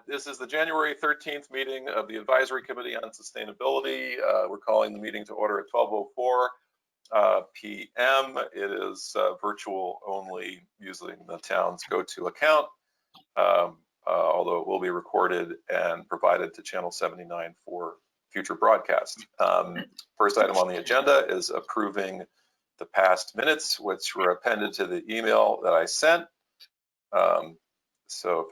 This is the January 13th meeting of the Advisory Committee on Sustainability. We're calling the meeting to order at 12:04 p.m. It is virtual only using the town's GoTo account, although it will be recorded and provided to Channel 79 for future broadcast. First item on the agenda is approving the past minutes, which were appended to the email that I sent. So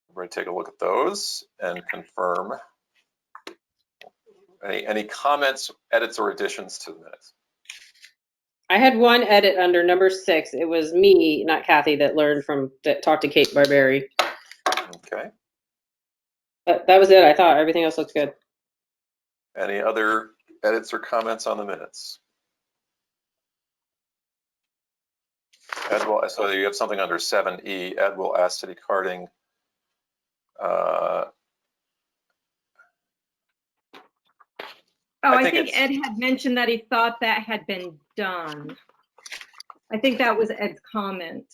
if we're going to take a look at those and confirm any comments, edits, or additions to the minutes. I had one edit under number 6. It was me, not Kathy, that talked to Kate Barberi. Okay. That was it. I thought everything else looks good. Any other edits or comments on the minutes? Ed will, so you have something under 7E. Ed will ask City Carding. I think Ed had mentioned that he thought that had been done. I think that was Ed's comment.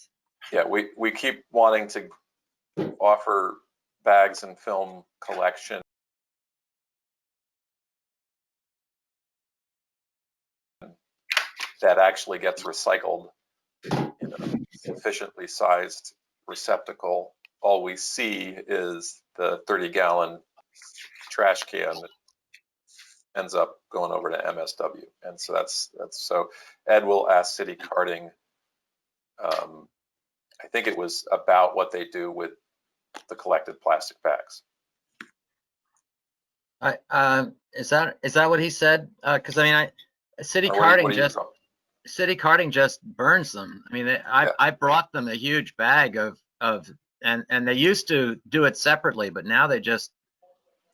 Yeah, we keep wanting to offer bags and film collection that actually gets recycled in a sufficiently sized receptacle. All we see is the 30-gallon trash can that ends up going over to MSW, and so that's so Ed will ask City Carding. I think it was about what they do with the collected plastic bags. Is that what he said? Because I mean, City Carding just burns them. I mean, I brought them a huge bag of and they used to do it separately, but now they just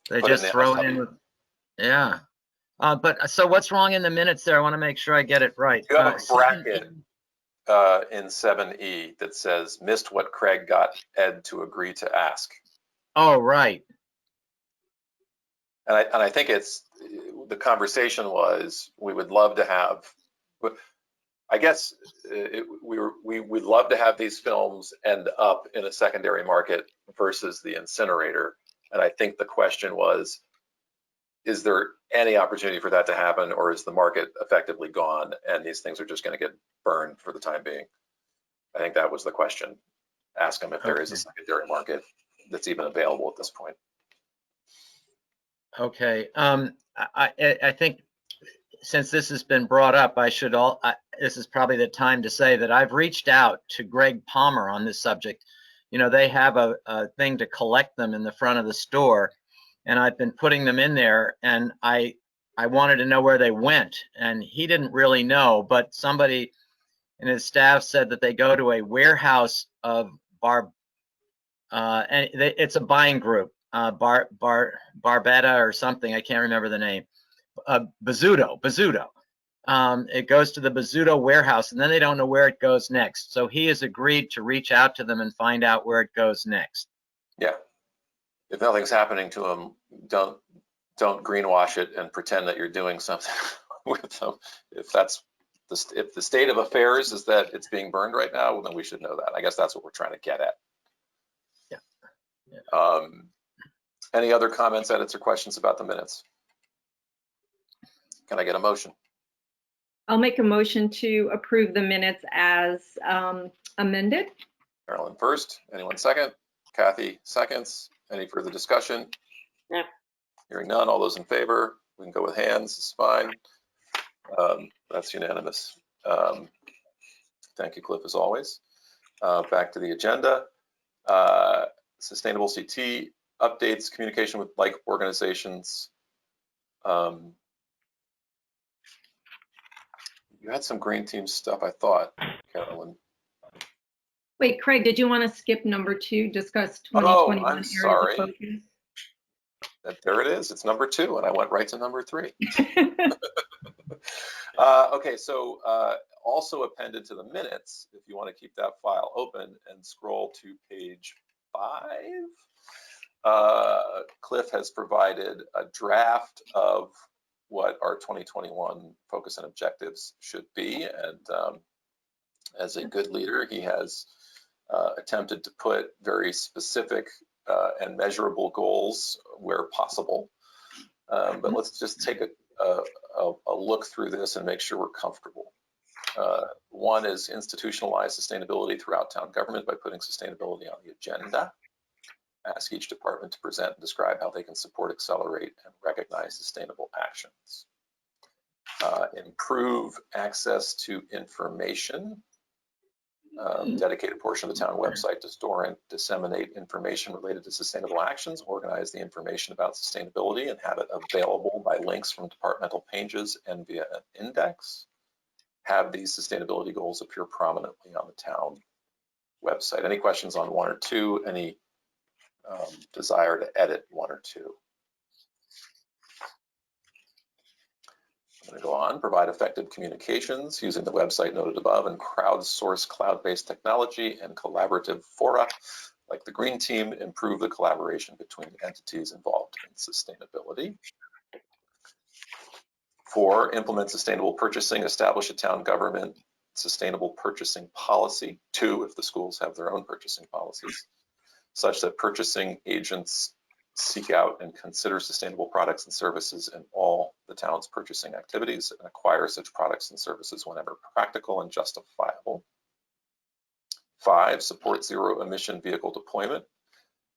throw it in with, yeah. But so what's wrong in the minutes there? I want to make sure I get it right. You have a bracket in 7E that says missed what Craig got Ed to agree to ask. Oh, right. And I think it's the conversation was we would love to have, I guess we'd love to have these films end up in a secondary market versus the incinerator. And I think the question was, is there any opportunity for that to happen, or is the market effectively gone and these things are just going to get burned for the time being? I think that was the question. Ask them if there is a secondary market that's even available at this point. Okay. I think since this has been brought up, this is probably the time to say that I've reached out to Greg Palmer on this subject. You know, they have a thing to collect them in the front of the store, and I've been putting them in there, and I wanted to know where they went, and he didn't really know, but somebody in his staff said that they go to a warehouse of it's a buying group, Barbetta or something, I can't remember the name, Bizzuto. It goes to the Bizzuto warehouse, and then they don't know where it goes next. So he has agreed to reach out to them and find out where it goes next. Yeah. If nothing's happening to them, don't greenwash it and pretend that you're doing something with them. If the state of affairs is that it's being burned right now, well, then we should know that. I guess that's what we're trying to get at. Yeah. Any other comments, edits, or questions about the minutes? Can I get a motion? I'll make a motion to approve the minutes as amended. Carolyn first. Anyone second? Kathy seconds. Any further discussion? Yeah. Hearing none. All those in favor? We can go with hands. It's fine. That's unanimous. Thank you, Cliff, as always. Back to the agenda. Sustainable CT updates, communication with like organizations. You had some green team stuff, I thought, Carolyn. Wait, Craig, did you want to skip number 2, discuss 2021 I'm areas sorry. of focus? There it is. It's number 2, and I went right to number 3. Okay, so also appended to the minutes, if you want to keep that file open and scroll to page 5, Cliff has provided a draft of what our 2021 focus and objectives should be, and as a good leader, he has attempted to put very specific and measurable goals where possible. But let's just take a look through this and make sure we're comfortable. One is institutionalize sustainability throughout town government by putting sustainability on the agenda. Ask each department to present and describe how they can support, accelerate, and recognize sustainable actions. Improve access to information. Dedicate a portion of the town website to store and disseminate information related to sustainable actions. Organize the information about sustainability and have it available by links from departmental pages and via an index. Have these sustainability goals appear prominently on the town website. Any questions on 1 or 2? Any desire to edit 1 or 2? I'm going to go on. Provide effective communications using the website noted above and crowdsource cloud-based technology and collaborative fora like the Green Team. Improve the collaboration between entities involved in sustainability. 4, implement sustainable purchasing. Establish a town government sustainable purchasing policy. 2, if the schools have their own purchasing policies, such that purchasing agents seek out and consider sustainable products and services in all the town's purchasing activities and acquire such products and services whenever practical and justifiable. 5, support zero emission vehicle deployment.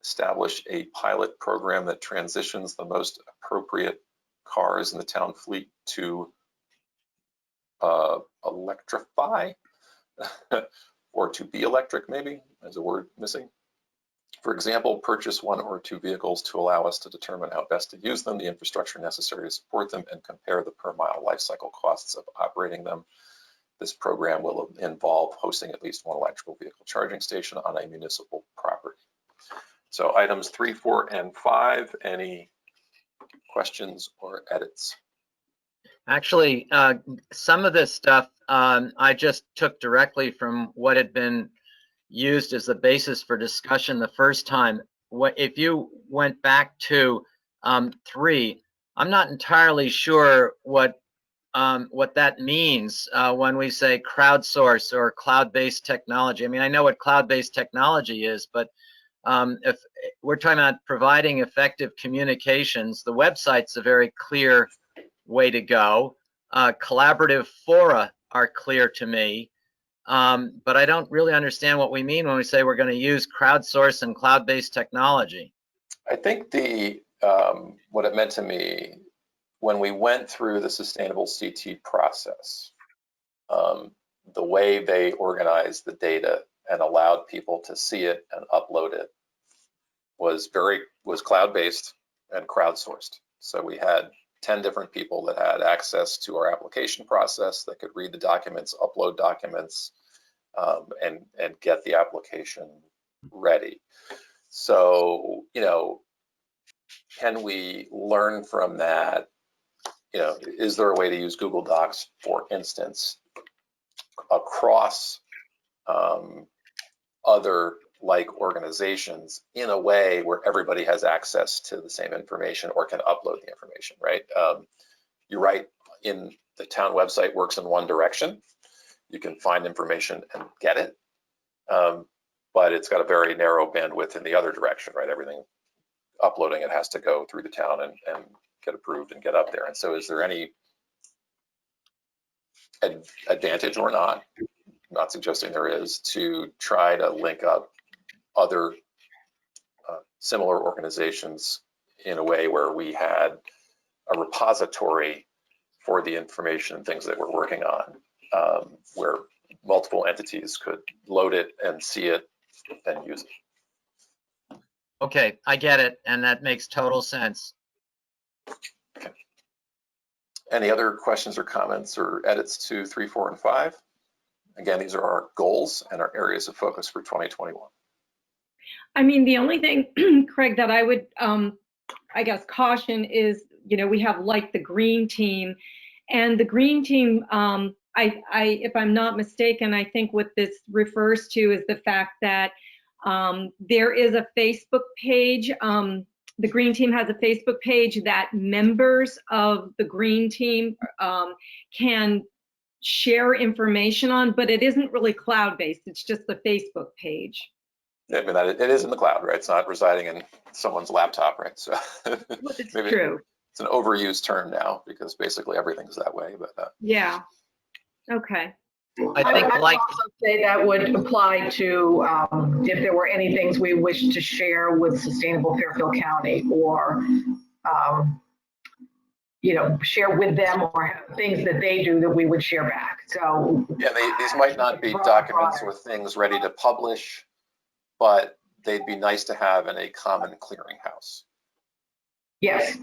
Establish a pilot program that transitions the most appropriate cars in the town fleet to electrify or to be electric, maybe, as a word missing. For example, purchase 1 or 2 vehicles to allow us to determine how best to use them, the infrastructure necessary to support them, and compare the per mile life cycle costs of operating them. This program will involve hosting at least 1 electrical vehicle charging station on a municipal property. So items 3, 4, and 5, any questions or edits? Actually, some of this stuff I just took directly from what had been used as the basis for discussion the first time. If you went back to 3, I'm not entirely sure what that means when we say crowdsource or cloud-based technology. I mean, I know what cloud-based technology is, but if we're talking about providing effective communications, the website's a very clear way to go. Collaborative fora are clear to me. But I don't really understand what we mean when we say we're going to use crowdsource and cloud-based technology. I think what it meant to me when we went through the sustainable CT process, the way they organized the data and allowed people to see it and upload it was cloud-based and crowdsourced. So we had 10 different people that had access to our application process that could read the documents, upload documents, and get the application ready. So, can we learn from that? Is there a way to use Google Docs, for instance, across other like organizations in a way where everybody has access to the same information or can upload the information, right? You're right, in the town website works in one direction. You can find information and get it, but it's got a very narrow bandwidth in the other direction, right? Everything uploading it has to go through the town and get approved and get up there. And so is there any advantage or not, I'm not suggesting there is, to try to link up other similar organizations in a way where we had a repository for the information and things that we're working on, where multiple entities could load it and see it and use it. Okay, I get it, and that makes total sense. Okay. Any other questions or comments or edits to 3, 4, and 5? Again, these are our goals and our areas of focus for 2021. I mean, the only thing, Craig, that I would, I guess, caution is, we have like the Green Team, and the Green Team, if I'm not mistaken, I think what this refers to is the fact that there is a Facebook page. The Green Team has a Facebook page that members of the Green Team can share information on, but it isn't really cloud-based. It's just the Facebook page. I mean, it is in the cloud, right? It's not residing in someone's laptop, right? So It's maybe true. it's an overused term now because basically everything's that way. But Yeah. Okay. I think would like, also say that would apply to if there were any things we wish to share with Sustainable Fairfield County, or share with them, or things that they do that we would share back. So yeah, these might not be documents or things ready to publish, but they'd be nice to have in a common clearinghouse. yes,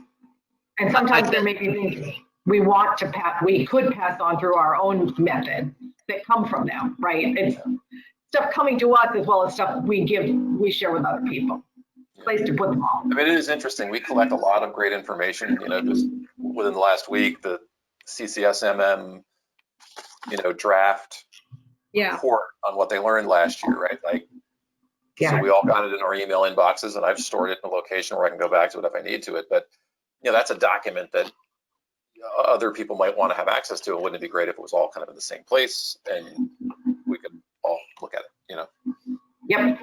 and sometimes there may be things we could pass on through our own method that come from them, right? It's stuff coming to us as well as stuff we share with other people. Place to put them all. I mean, it is interesting. We collect a lot of great information. Just within the last week, the CCSMM, draft report on what they learned last year, right? Like, so we all got it in our email inboxes, and I've stored it in a location where I can go back to it if I need to it. But that's a document that other people might want to have access to. It wouldn't it be great if it was all kind of in the same place and we could all look at it, Yep.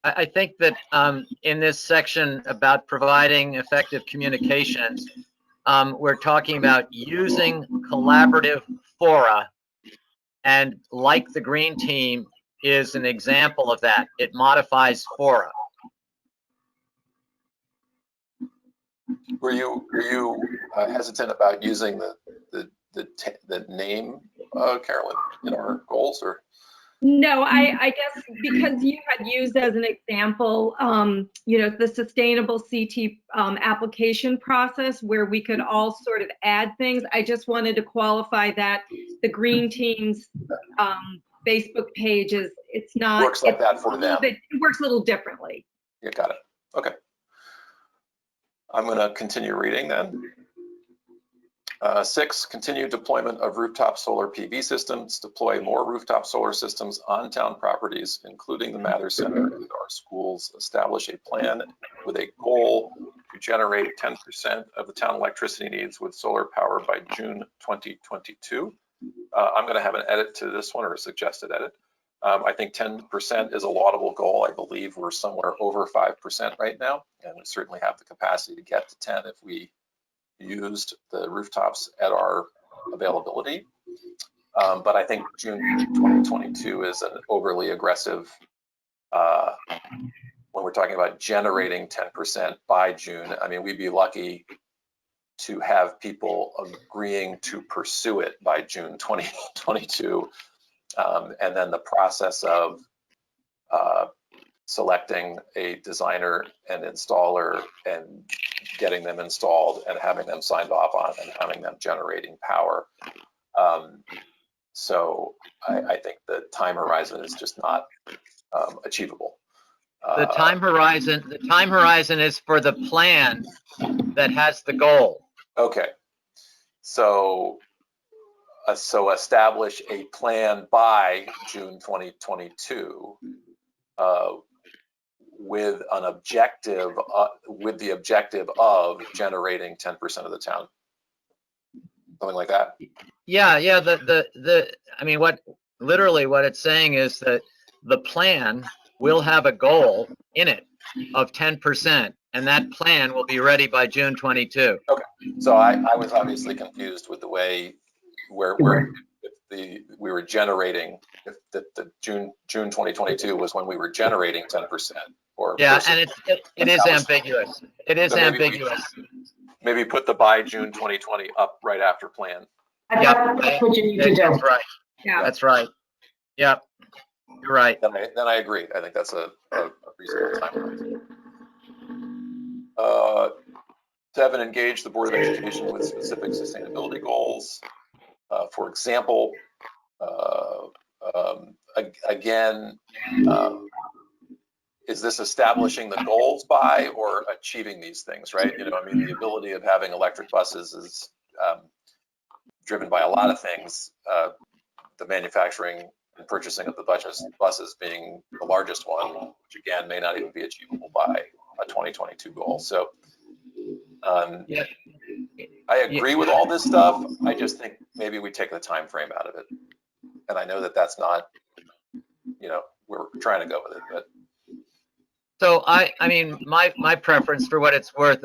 I think that in this section about providing effective communications, we're talking about using collaborative fora, and like the Green Team is an example of that. It modifies fora. Were you hesitant about using the name, Carolyn, in our goals, or? No, I guess because you had used as an example, the sustainable CT application process where we could all sort of add things. I just wanted to qualify that the Green Team's Facebook page it's not. Works like that for them. It works a little differently. Yeah, got it. Okay. I'm going to continue reading then. 6, continued deployment of rooftop solar PV systems. Deploy more rooftop solar systems on town properties, including the Mather Center and our schools. Establish a plan with a goal to generate 10% of the town electricity needs with solar power by June 2022. I'm going to have an edit to this one, or a suggested edit. I think 10% is a laudable goal. I believe we're somewhere over 5% right now, and we certainly have the capacity to get to 10 if we used the rooftops at our availability. But I think June 2022 is an overly aggressive, when we're talking about generating 10% by June. I mean, we'd be lucky to have people agreeing to pursue it by June 2022. And then the process of selecting a designer and installer and getting them installed and having them signed off on and having them generating power. So I think the time horizon is just not achievable. The time horizon is for the plan that has the goal. Okay, so establish a plan by June 2022 with an objective, with the objective of generating 10% of the town, something like that. Yeah. I mean, what it's saying is that the plan will have a goal in it of 10%, and that plan will be ready by June 22. Okay, so I was obviously confused with the way where we were generating, if the June 2022 was when we were generating 10%. Or yeah, and it is ambiguous. It is so ambiguous. Maybe put the by June 2020 up right after plan. That's what you need to do. That's right. Yeah. That's right. Yep. You're right. Then I agree. I think that's a reasonable time. 7, engage the Board of Education with specific sustainability goals. For example, again, is this establishing the goals by or achieving these things, right? I mean, the ability of having electric buses is driven by a lot of things. The manufacturing and purchasing of the buses being the largest one, which again may not even be achievable by a 2022 goal. So I agree with all this stuff. I just think maybe we take the time frame out of it. And I know that that's not, we're trying to go with it, but So I mean, my preference, for what it's worth,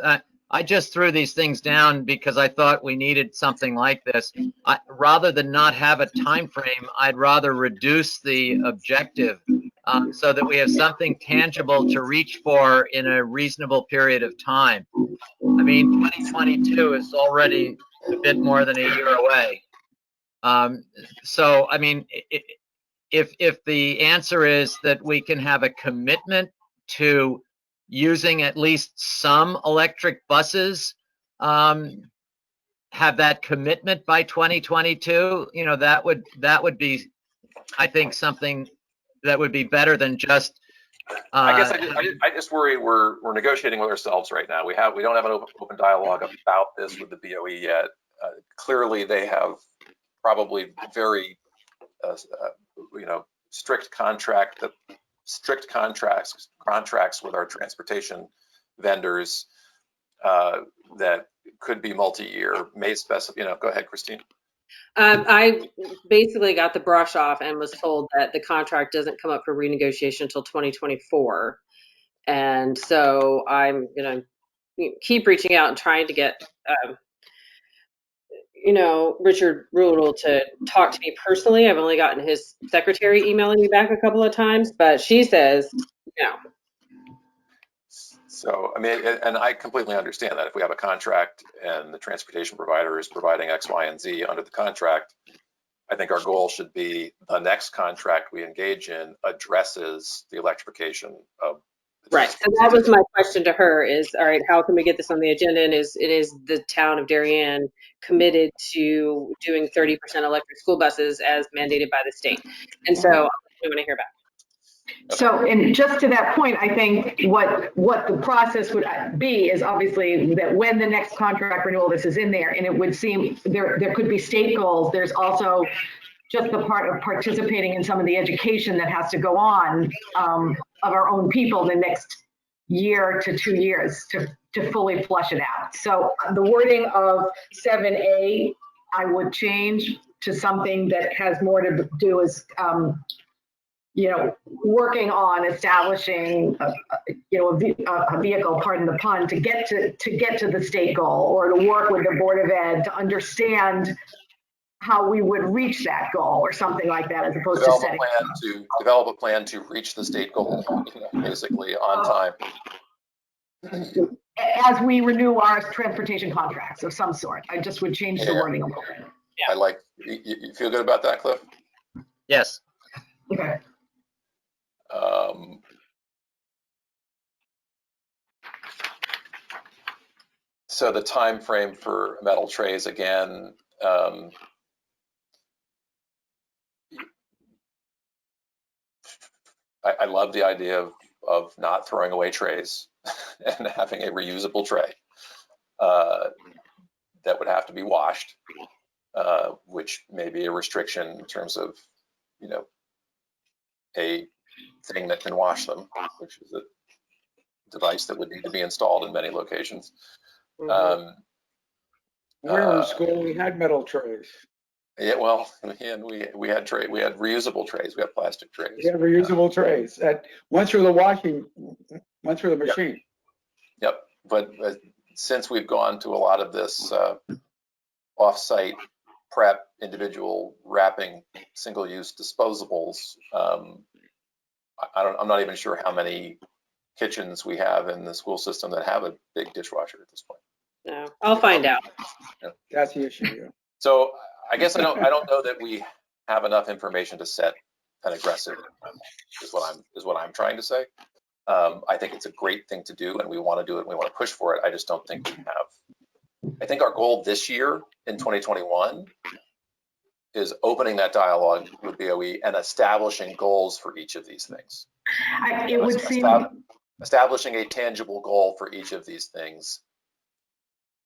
I just threw these things down because I thought we needed something like this. Rather than not have a time frame, I'd rather reduce the objective so that we have something tangible to reach for in a reasonable period of time. I mean, 2022 is already a bit more than a year away. So, I mean, if the answer is that we can have a commitment to using at least some electric buses, have that commitment by 2022, that would be, I think, something that would be better than just. I guess I just worry we're negotiating with ourselves right now. We don't have an open dialogue about this with the BOE yet. Clearly, they have probably very strict contracts with our transportation vendors that could be multi-year, may specify. Go ahead, Christine. I basically got the brush off and was told that the contract doesn't come up for renegotiation until 2024. And so I'm going to keep reaching out and trying to get, Richard Rudel to talk to me personally. I've only gotten his secretary emailing me back a couple of times, but she says no. So, I mean, and I completely understand that if we have a contract and the transportation provider is providing X, Y, and Z under the contract, I think our goal should be the next contract we engage in addresses the electrification of. Right. So that was my question to her is, all right, how can we get this on the agenda? And is the town of Darien committed to doing 30% electric school buses as mandated by the state? And so I want to hear back. So, and just to that point, I think what the process would be is obviously that when the next contract renewal, this is in there, and it would seem there could be state goals. There's also just the part of participating in some of the education that has to go on of our own people the next year to 2 years to fully flush it out. So the wording of 7A, I would change to something that has more to do with working on establishing, a vehicle, pardon the pun, to get to the state goal, or to work with the Board of Ed to understand how we would reach that goal, or something like that, as opposed to setting. Develop a plan to reach the state goal, basically on time. As we renew our transportation contracts of some sort, I just would change the wording a little bit. Yeah. You feel good about that, Cliff? Yes. Okay. So the time frame for metal trays again. I love the idea of not throwing away trays and having a reusable tray that would have to be washed, which may be a restriction in terms of, a thing that can wash them, which is a device that would need to be installed in many locations. Where in school we had metal trays. Yeah, well, and we had reusable trays. We had plastic trays. We had reusable trays that went through the machine. Yep. But since we've gone to a lot of this off-site prep, individual wrapping, single-use disposables, I'm not even sure how many kitchens we have in the school system that have a big dishwasher at this point. No, I'll find out. That's the issue. Yeah. So I guess I don't know that we have enough information to set an aggressive, is what I'm trying to say. I think it's a great thing to do, and we want to do it and we want to push for it. I just don't think we have. I think our goal this year in 2021 is opening that dialogue with BOE and establishing goals for each of these things. It would seem establishing a tangible goal for each of these things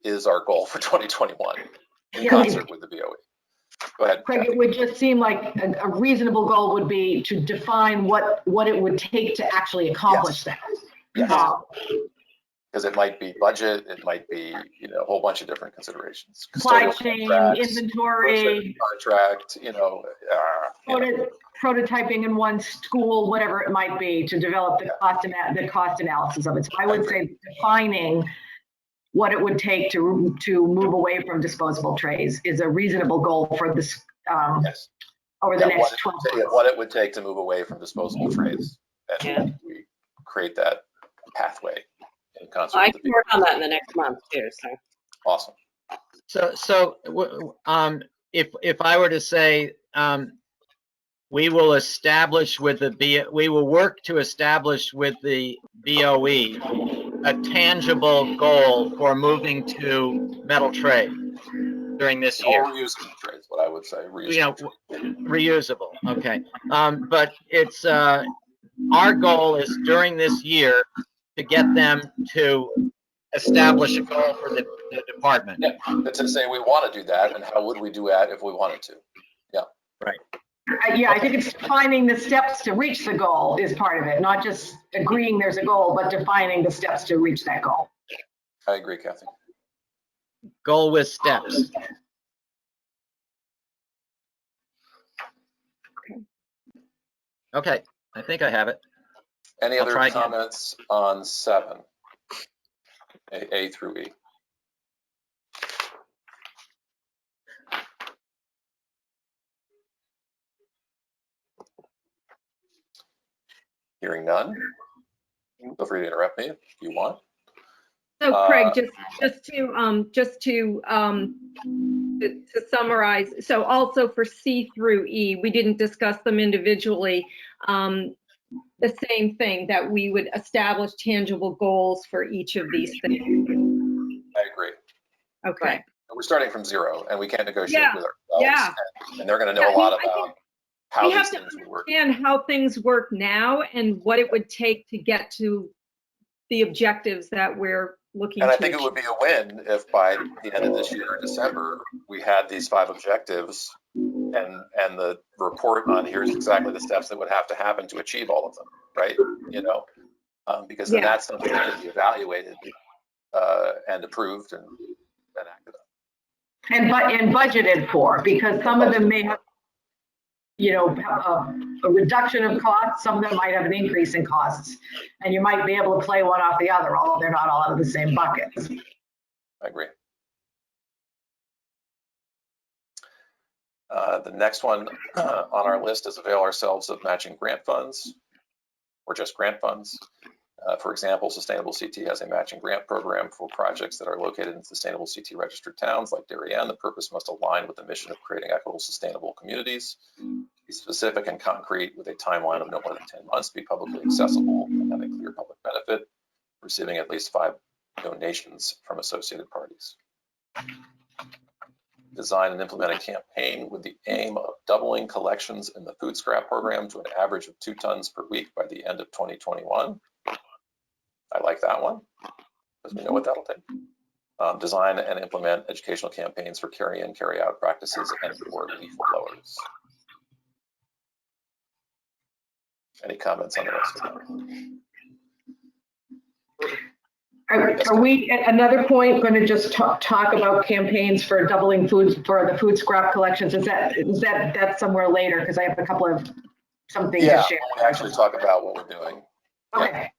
is our goal for 2021 in concert with the BOE. Go ahead, Craig, Kathy. it would just seem like a reasonable goal would be to define what it would take to actually accomplish that. Yes. because it might be budget, it might be, you know, a whole bunch of different considerations. Supply Custodial chain, contracts, inventory, contract, you know, prototyping in one school, whatever it might be, to develop the cost analysis of it. So I would say defining what it would take to move away from disposable trays is a reasonable goal for this yes. over the next 12 months. What it would take to move away from disposable trays, and Yeah. we create that pathway in concert. I with can the work on that in the next month too, so. Awesome. If I were to say, we will establish with we will work to establish with the BOE a tangible goal for moving to metal tray during this year. Or reusable trays, what I would say. You know, reusable. Okay, but it's our goal is during this year to get them to establish a goal for the department. Yeah, but to say we want to do that, and how would we do that if we wanted to? Yeah. Right. Yeah, I think it's defining the steps to reach the goal is part of it, not just agreeing there's a goal, but defining the steps to reach that goal. I agree, Kathy. Goal with steps. Okay, I think I have it. Any I'll other try again. comments on 7, A through E? Hearing none. Feel free to interrupt me if you want. So Craig, just to summarize, so also for C through E, we didn't discuss them individually. The same thing, that we would establish tangible goals for each of these things. I agree. Okay. We're starting from 0, and we can't negotiate Yeah, with ourselves. yeah. And they're going to know Yeah, a lot I think about how we have these to things would work. understand how things work now and what it would take to get to the objectives that we're looking And to I think it achieve. would be a win if by the end of this year in December, we had these 5 objectives and the report on here's exactly the steps that would have to happen to achieve all of them, right? You know, because then Yeah. that's something that can be evaluated and approved and acted on. And budgeted for, because some of them may have, you know, a reduction of costs, some of them might have an increase in costs, and you might be able to play one off the other, although they're not all out of the same buckets. I agree. The next one on our list is avail ourselves of matching grant funds or just grant funds. For example, Sustainable CT has a matching grant program for projects that are located in Sustainable CT registered towns like Darien. The purpose must align with the mission of creating equitable, sustainable communities. Be specific and concrete with a timeline of no more than 10 months, be publicly accessible, and have a clear public benefit, receiving at least 5 donations from associated parties. Design and implement a campaign with the aim of doubling collections in the food scrap program to an average of 2 tons per week by the end of 2021. I like that one, because we know what that'll take. Design and implement educational campaigns for carry-in, carry-out practices and for leaf blowers. Any comments on the rest of that? Are we, at another point, going to just talk about campaigns for doubling food for the food scrap collections? Is that somewhere later? Because I have a couple of something to share. We actually talk about what we're doing. Okay.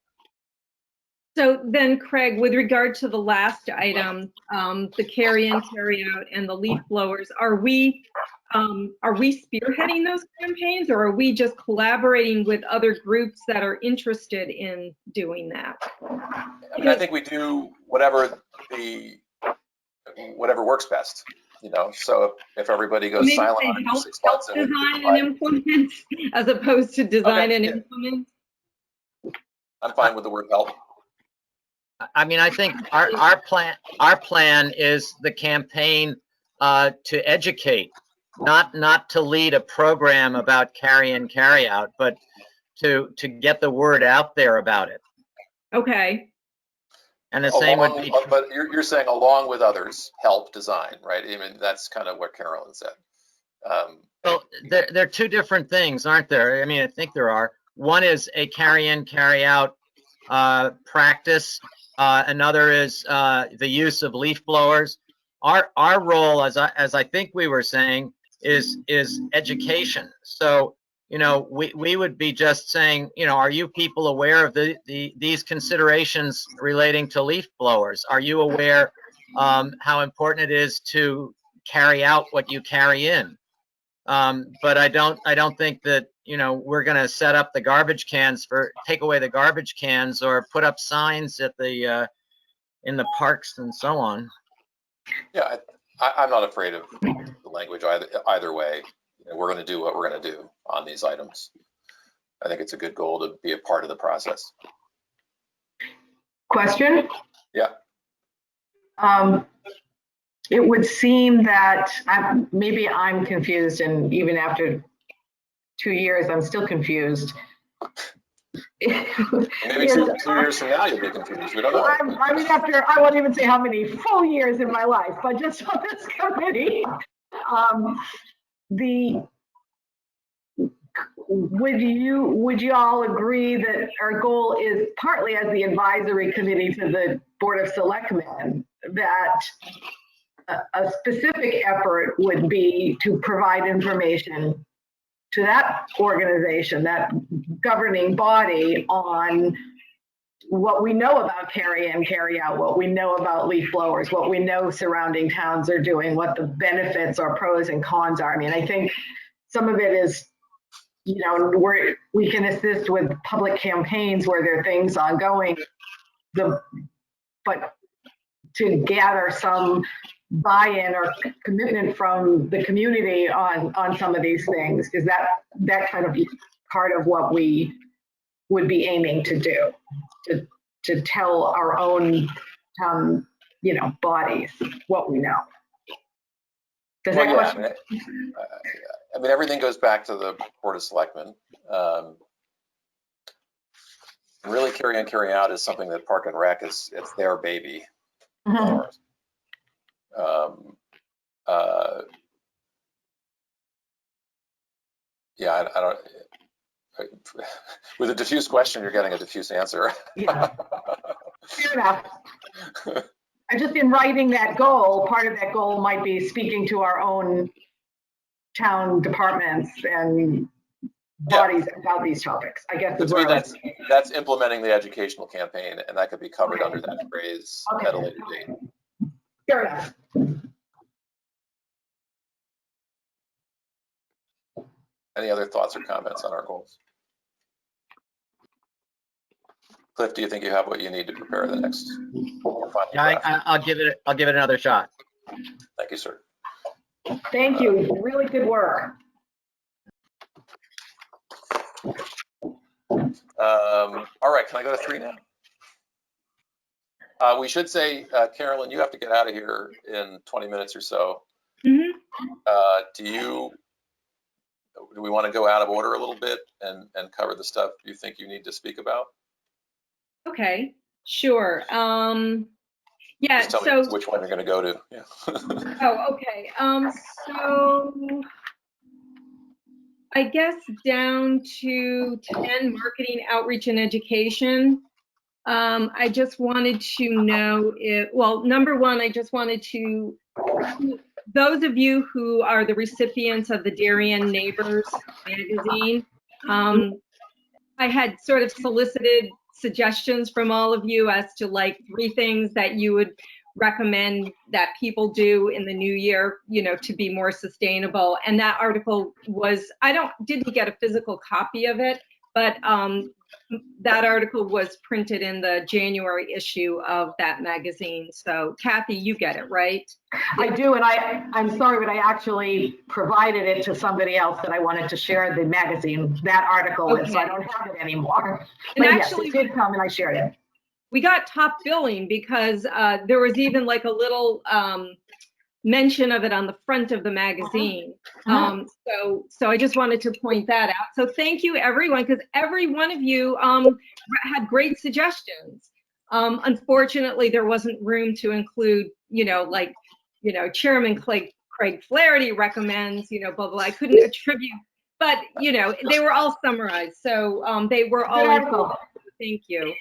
So then, Craig, with regard to the last item, the carry-in, carry-out, and the leaf blowers, are we spearheading those campaigns, or are we just collaborating with other groups that are interested in doing that? I mean, I think we do whatever works best, you know. So if everybody goes Maybe silent say on help 6 months, and we design and implement, as opposed to design and implement. I'm fine with the word help. I mean, I think our plan is the campaign to educate, not to lead a program about carry in, carry out, but to get the word out there about it. Okay. And the same would be. But you're saying along with others, help design, right? I mean, that's kind of what Carolyn said. Well, they're 2 different things, aren't there? I mean, I think there are. One is a carry in, carry out practice Another is the use of leaf blowers. Our role, as I think we were saying, is education. So, you know, we would be just saying, you know, are you people aware of these considerations relating to leaf blowers? Are you aware how important it is to carry out what you carry in? But I don't think that, you know, we're going to set up the garbage cans take away the garbage cans or put up signs at the in the parks and so on. Yeah, I'm not afraid of the language either way. You know, we're going to do what we're going to do on these items. I think it's a good goal to be a part of the process. Question? Yeah. It would seem that maybe I'm confused, and even after 2 years, I'm still confused. Maybe two years from now you'll be confused. We don't know. I mean, I won't even say how many full years in my life, but just on this committee, would you all agree that our goal is partly as the advisory committee to the Board of Selectmen, that a specific effort would be to provide information to that organization, that governing body, on what we know about carry in, carry out, what we know about leaf blowers, what we know surrounding towns are doing, what the benefits or pros and cons are. I mean, I think some of it is, you know, we can assist with public campaigns where there are things ongoing, but to gather some buy-in or commitment from the community on some of these things, is that kind of part of what we would be aiming to do, to tell our own you know, bodies what we know. Does that question? I mean, everything goes back to the Board of Selectmen. Really, carry in, carry out is something that Park and Rec it's their baby. Mhm. Yeah, I don't. With a diffuse question, you're getting a diffuse answer. Yeah. Fair enough. I just, in writing that goal, part of that goal might be speaking to our own town departments and bodies about these topics, I guess. But to me, that's implementing the educational campaign, and that could be covered under that phrase at a later date. Fair enough. Any other thoughts or comments on our goals? Cliff, do you think you have what you need to prepare the next final draft? I'll give it another shot. Thank you, sir. Thank you. Really good work. All right, can I go to 3 now? We should say, Carolyn, you have to get out of here in 20 minutes or so. Mm-hmm. Do we want to go out of order a little bit and cover the stuff you think you need to speak about? Okay, sure. Yeah, Just tell me which one you're going to go to. Yeah. Oh, okay. So I guess down to 10, marketing, outreach, and education. I just wanted to know well, number one, I just wanted to, those of you who are the recipients of the Darien Neighbors magazine, I had sort of solicited suggestions from all of you as to like 3 things that you would recommend that people do in the new year, you know, to be more sustainable. And that article was, didn't get a physical copy of it, but that article was printed in the January issue of that magazine. So Kathy, you get it, right? I do, and I'm sorry, but I actually provided it to somebody else that I wanted to share the magazine, that article, Okay. so I don't have it anymore. And but actually, yes, it did come and I shared it. We got top billing because there was even like a little mention of it on the front of the magazine. So I just wanted to point that out. So thank you everyone, because every one of you had great suggestions. Unfortunately, there wasn't room to include, Chairman Craig Flaherty recommends, blah, blah. I couldn't attribute, but, they were all summarized. So they were all included. Thank you.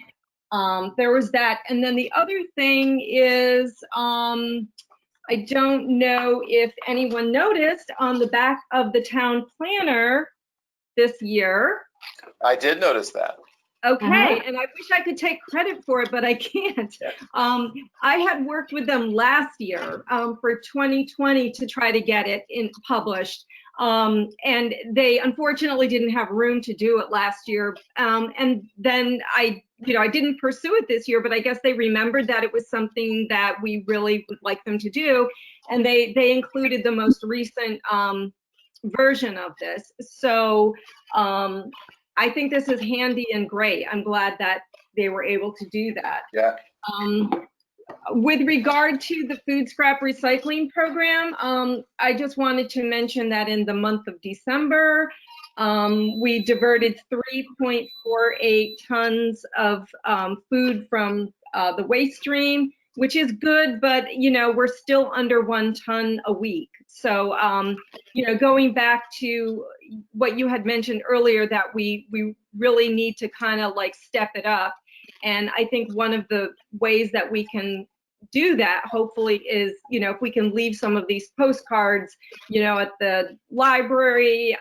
There was that. And then the other thing is, I don't know if anyone noticed on the back of the town planner this year. I did notice that. Okay, and I wish I could take credit for it, but I can't. I had worked with them last year for 2020 to try to get it published. And they unfortunately didn't have room to do it last year. And then I didn't pursue it this year, but I guess they remembered that it was something that we really would like them to do. And they included the most recent version of this. So I think this is handy and great. I'm glad that they were able to do that. Yeah. With regard to the food scrap recycling program, I just wanted to mention that in the month of December, we diverted 3.48 tons of food from the waste stream, which is good, but we're still under 1 ton a week. So going back to what you had mentioned earlier, that we really need to kind of like step it up. And I think one of the ways that we can do that, hopefully, is, if we can leave some of these postcards, at the library,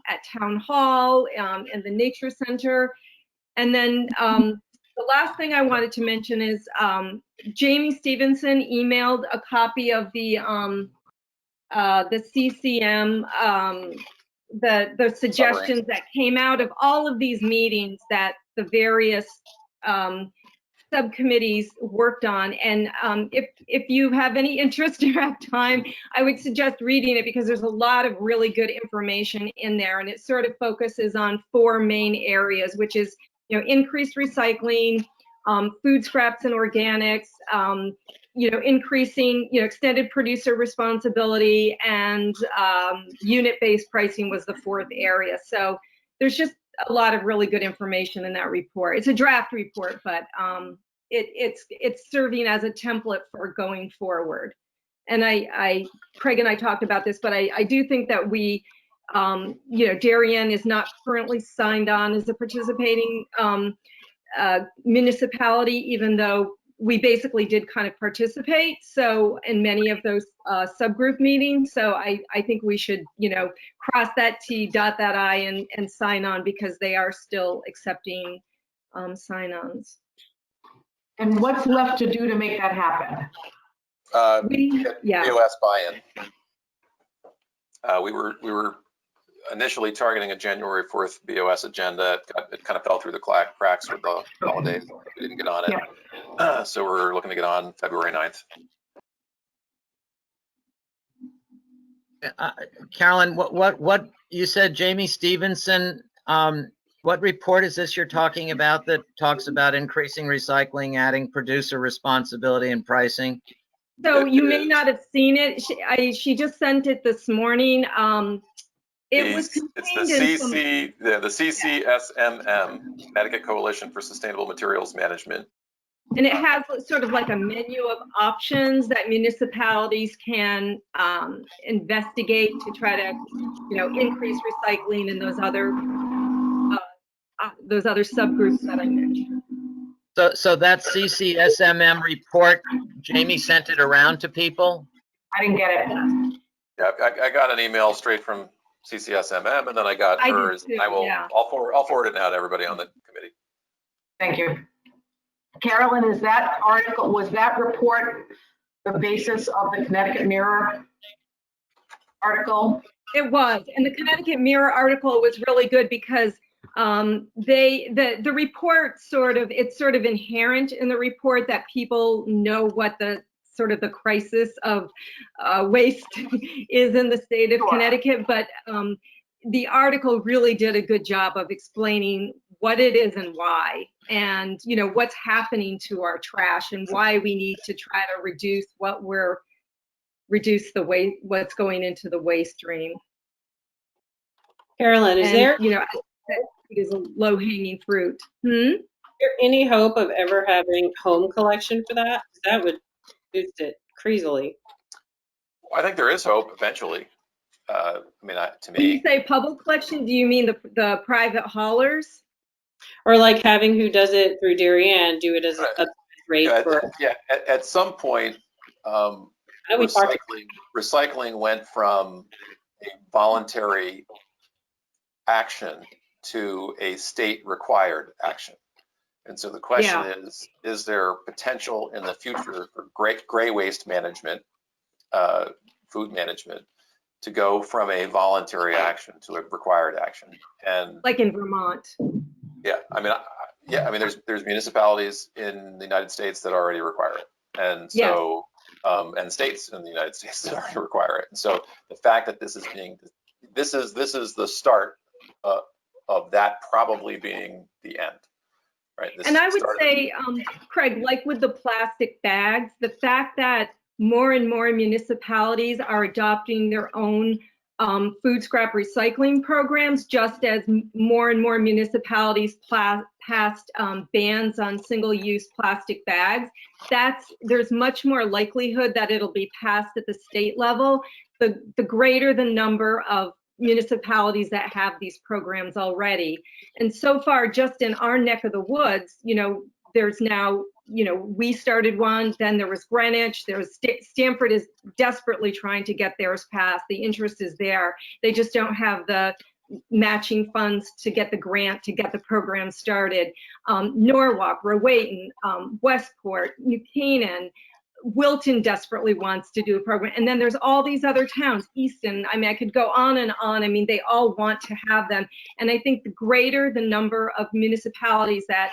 at town hall, in the nature center. And then the last thing I wanted to mention is Jamie Stevenson emailed a copy of the CCM, the suggestions that came out of all of these meetings that the various subcommittees worked on. And if you have any interest or have time, I would suggest reading it, because there's a lot of really good information in there, and it sort of focuses on 4 main areas, which is increased recycling, food scraps and organics, increasing extended producer responsibility, and unit-based pricing was the 4th area. So there's just a lot of really good information in that report. It's a draft report, but it's serving as a template for going forward. And Craig and I talked about this, but I do think that we, Darien is not currently signed on as a participating municipality, even though we basically did kind of participate. So in many of those subgroup meetings. So I think we should, cross that T, dot that I, and sign on, because they are still accepting sign-ons. And what's left to do to make that happen? POS buy-in. We were initially targeting a January 4th BOS agenda. It kind of fell through the cracks with the holidays. We didn't get on it. Yeah. So we're looking to get on February 9th. Carolyn, what you said, Jamie Stevenson, what report is this you're talking about that talks about increasing recycling, adding producer responsibility and pricing? So you may not have seen it. She just sent it this morning. It's the CCSMM, Connecticut Coalition for Sustainable Materials Management. And it has sort of like a menu of options that municipalities can investigate to try to, increase recycling and those other subgroups that I mentioned. So that CCSMM report, Jamie sent it around to people? I didn't get it. Yeah, I got an email straight from CCSMM, and then I got hers. Too, I'll forward it now to everybody on the committee. Thank you. Carolyn, was that report the basis of the Connecticut Mirror article? It was, and the Connecticut Mirror article was really good, because the report it's sort of inherent in the report that people know what the sort of the crisis of waste is in the state of Connecticut, but the article really did a good job of explaining what it is and why, and what's happening to our trash, and why we need to try to reduce the waste, what's going into the waste stream. Carolyn, is there is a low-hanging fruit? Is there any hope of ever having home collection for that? That would boost it crazily. I think there is hope eventually. To me. When you say public collection, do you mean the private haulers? Or like having who does it through Darien do it as a Right. subsidized rate Yeah, for. at some point, I know we talked. recycling went from a voluntary action to a state required action. And so the question is there potential in the future for gray waste management, food management, to go from a voluntary action to a required action? And Like in Vermont. yeah, I mean, there's municipalities in the United States that already require it, and so and states in the United States that already require it. And so the fact that this is the start of that probably being the end, right? And I would say, Craig, like with the plastic bags, the fact that more and more municipalities are adopting their own food scrap recycling programs, just as more and more municipalities passed bans on single-use plastic bags, there's much more likelihood that it'll be passed at the state level. The greater the number of municipalities that have these programs already. And so far, just in our neck of the woods, there's now, we started one, then there was Greenwich, Stamford is desperately trying to get theirs passed. The interest is there. They just don't have the matching funds to get the grant, to get the program started. Norwalk, Rowayton, Westport, New Canaan, Wilton desperately wants to do a program. And then there's all these other towns, Easton, I mean, I could go on and on. I mean, they all want to have them. And I think the greater the number of municipalities that,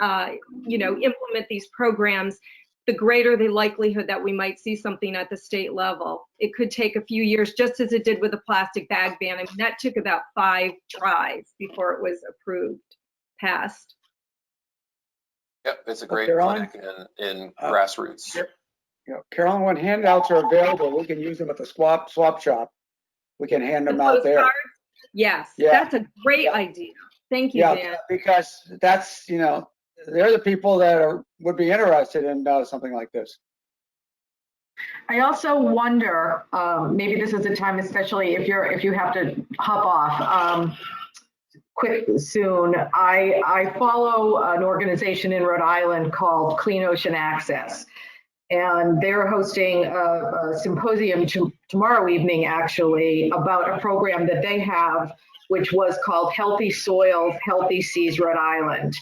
implement these programs, the greater the likelihood that we might see something at the state level. It could take a few years, just as it did with the plastic bag ban. I mean, that took about 5 tries before it was passed. Yep, it's a great clinic in grassroots. Carolyn, when handouts are available, we can use them at the swap shop. We can hand them out there. Yes, that's a great idea. Thank you, Dan. Yeah, because that's, they're the people that would be interested in something like this. I also wonder, maybe this is a time, especially if you have to hop off quick soon. I follow an organization in Rhode Island called Clean Ocean Access, and they're hosting a symposium tomorrow evening, actually, about a program that they have, which was called Healthy Soils, Healthy Seas Rhode Island.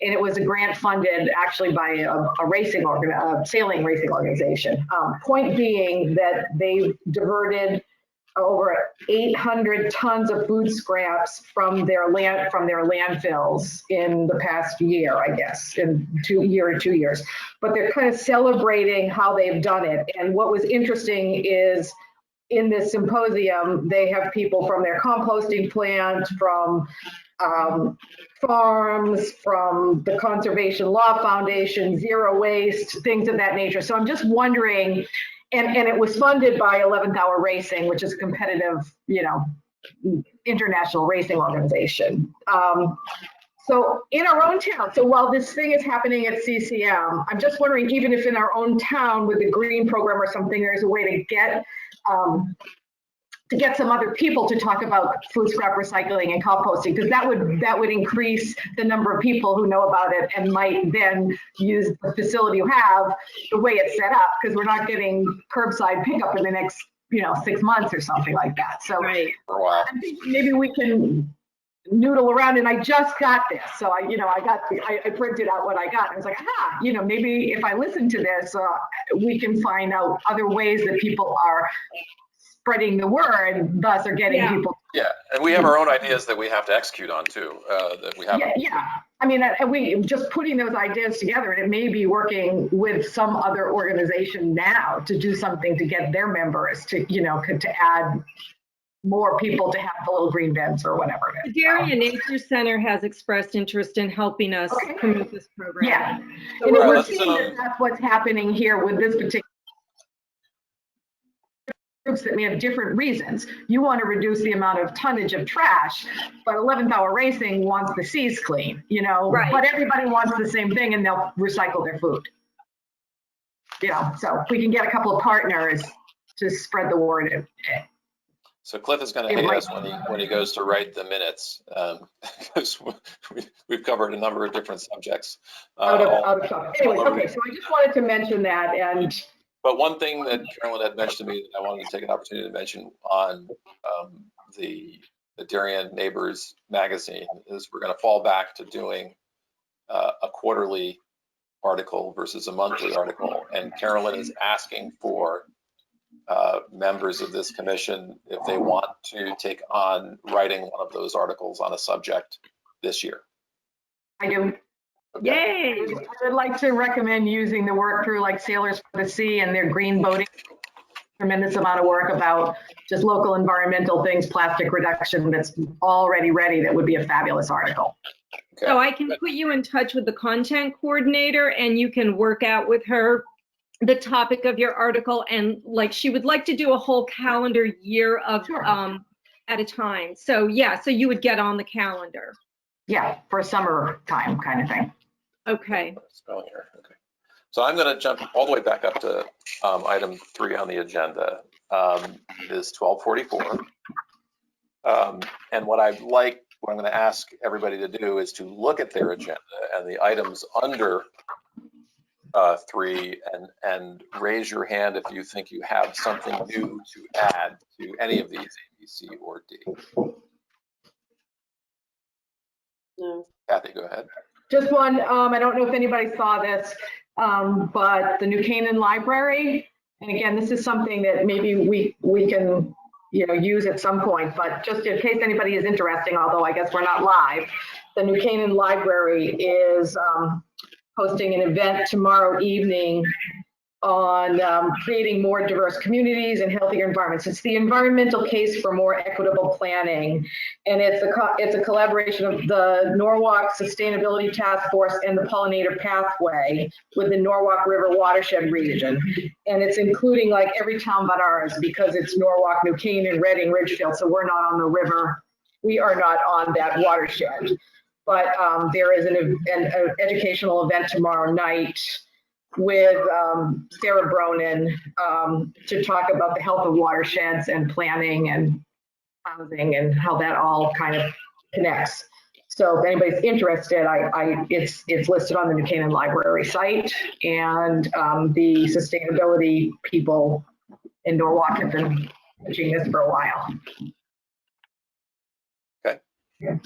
And it was a grant funded actually by a sailing racing organization. Point being that they diverted over 800 tons of food scraps from their landfills in the past year, I guess, in 2 years. But they're kind of celebrating how they've done it. And what was interesting is, in this symposium, they have people from their composting plant, from farms, from the Conservation Law Foundation, Zero Waste, things of that nature. So I'm just wondering, and it was funded by 11th Hour Racing, which is a competitive, international racing organization. So in our own town, so while this thing is happening at CCM, I'm just wondering, even if in our own town with the green program or something, there's a way to get some other people to talk about food scrap recycling and composting, because that would increase the number of people who know about it and might then use the facility you have the way it's set up, because we're not getting curbside pickup in the next 6 months or something like that. So Right. For a while. I think maybe we can noodle around, and I just got this, so I printed out what I got. I was like, maybe if I listen to this, we can find out other ways that people are spreading the word, thus are getting people. Yeah, and we have our own ideas that we have to execute on too. That we have. Yeah. I mean, and we just putting those ideas together, and it may be working with some other organization now to do something to get their members to add more people to have the little green bins or whatever it is. The Darien Nature Center has expressed interest in helping us promote this program. Yeah, So and Well, we're seeing that's what's happening here with this particular groups that may have different reasons. You want to reduce the amount of tonnage of trash, but 11th Hour Racing wants the seas clean, Right. But everybody wants the same thing, and they'll recycle their food. So we can get a couple of partners to spread the word. So Cliff is going to hate us when he goes to write the minutes, because we've covered a number of different subjects. Out of anyway, okay, so I just wanted to mention that. And but one thing that Carolyn had mentioned to me that I wanted to take an opportunity to mention on the Darien Neighbors magazine is we're going to fall back to doing a quarterly article versus a monthly article, and Carolyn is asking for members of this commission if they want to take on writing one of those articles on a subject this year. I do. Yay! I would like to recommend using the work through like Sailors for the Sea and their green boating. Tremendous amount of work about just local environmental things, plastic reduction that's already ready. That would be a fabulous article. Okay. So I can put you in touch with the content coordinator and you can work out with her the topic of your article, and like she would like to do a whole calendar year of Sure. at a time. So yeah, so you would get on the calendar. Yeah, for summer time kind of thing. Okay. Spelling here. Okay. So I'm going to jump all the way back up to item 3 on the agenda. It is 12:44. And what I'm going to ask everybody to do is to look at their agenda and the items under 3 and raise your hand if you think you have something new to add to any of these, A, B, C, or D. No. Kathy, go ahead. Just one, I don't know if anybody saw this, but the New Canaan Library, and again, this is something that maybe we can, use at some point, but just in case anybody is interested, although I guess we're not live, the New Canaan Library is hosting an event tomorrow evening on creating more diverse communities and healthier environments. It's the environmental case for more equitable planning. And it's a collaboration of the Norwalk Sustainability Task Force and the Pollinator Pathway with the Norwalk River Watershed region. And it's including like every town but ours, because it's Norwalk, New Canaan, Reading, Ridgefield. So we're not on the river. We are not on that watershed. But there is an educational event tomorrow night with Sarah Bronin to talk about the health of watersheds and planning and housing and how that all kind of connects. So if anybody's interested, it's listed on the New Canaan Library site, and the sustainability people in Norwalk have been pitching this for a while. Okay. Yeah.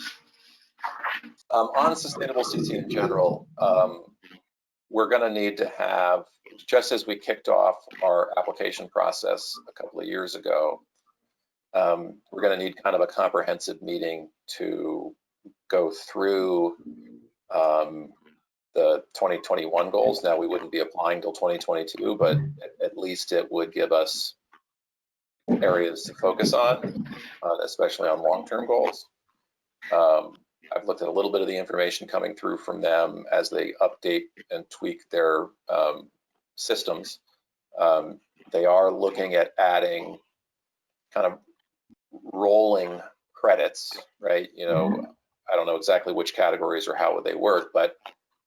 On sustainable CC in general, we're going to need to have, just as we kicked off our application process a couple of years ago, we're going to need kind of a comprehensive meeting to go through the 2021 goals. Now, we wouldn't be applying till 2022, but at least it would give us areas to focus on, especially on long-term goals. I've looked at a little bit of the information coming through from them as they update and tweak their systems. They are looking at adding kind of rolling credits, right? I don't know exactly which categories or how would they work, but